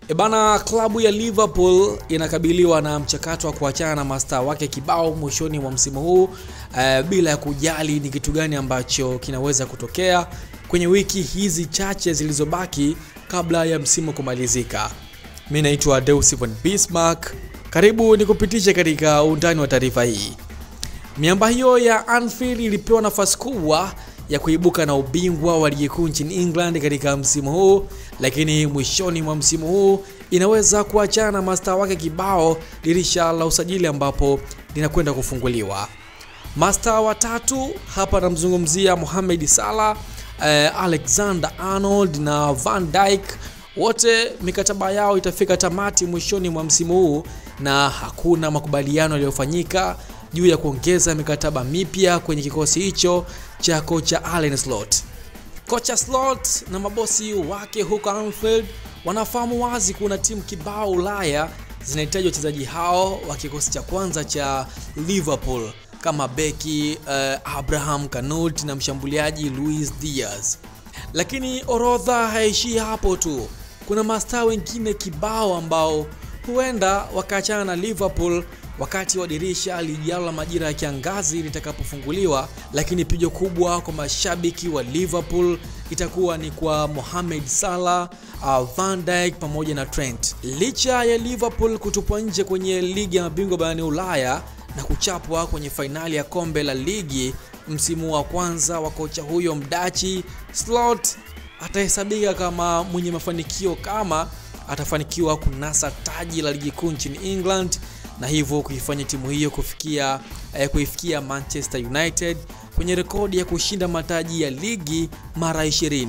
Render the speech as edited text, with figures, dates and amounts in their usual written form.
Ebana, klabu ya Liverpool inakabiliwa na mchakato wa kuachana na mastaa wake kibao mwishoni mwa msimu huu bila ya kujali ni kitu gani ambacho kinaweza kutokea kwenye wiki hizi chache zilizobaki kabla ya msimu kumalizika. Mimi naitwa Deus Von Bismarck. Karibu nikupitishe katika undani wa taarifa hii. Miamba hiyo ya Anfield ilipewa nafasi kubwa ya kuibuka na ubingwa wa ligi kuu nchini England katika msimu huu, lakini mwishoni mwa msimu huu inaweza kuachana na mastaa wake kibao dirisha la usajili ambapo linakwenda kufunguliwa. Mastaa watatu hapa namzungumzia Mohamed Salah, Alexander-Arnold na Van Dijk. Wote mikataba yao itafika tamati mwishoni mwa msimu huu na hakuna makubaliano yaliyofanyika juu ya kuongeza mikataba mipya kwenye kikosi hicho cha kocha Arne Slot. Kocha Slot na mabosi wake huko Anfield wanafahamu wazi kuna timu kibao Ulaya zinahitaji wachezaji hao wa kikosi cha kwanza cha Liverpool kama beki Abraham Kanute na mshambuliaji Luis Diaz. Lakini orodha haishii hapo tu. Kuna mastaa wengine kibao ambao huenda wakaachana na Liverpool wakati wa dirisha lijalo la majira ya kiangazi litakapofunguliwa, lakini pigo kubwa kwa mashabiki wa Liverpool itakuwa ni kwa Mohamed Salah, Van Dijk pamoja na Trent. Licha ya Liverpool kutupwa nje kwenye ligi ya mabingwa barani Ulaya na kuchapwa kwenye fainali ya kombe la ligi msimu wa kwanza wa kocha huyo Mdachi, Slot atahesabika kama mwenye mafanikio kama atafanikiwa kunasa taji la ligi kuu nchini England na hivyo kuifanya timu hiyo kuifikia Manchester United kwenye rekodi ya kushinda mataji ya ligi mara 20.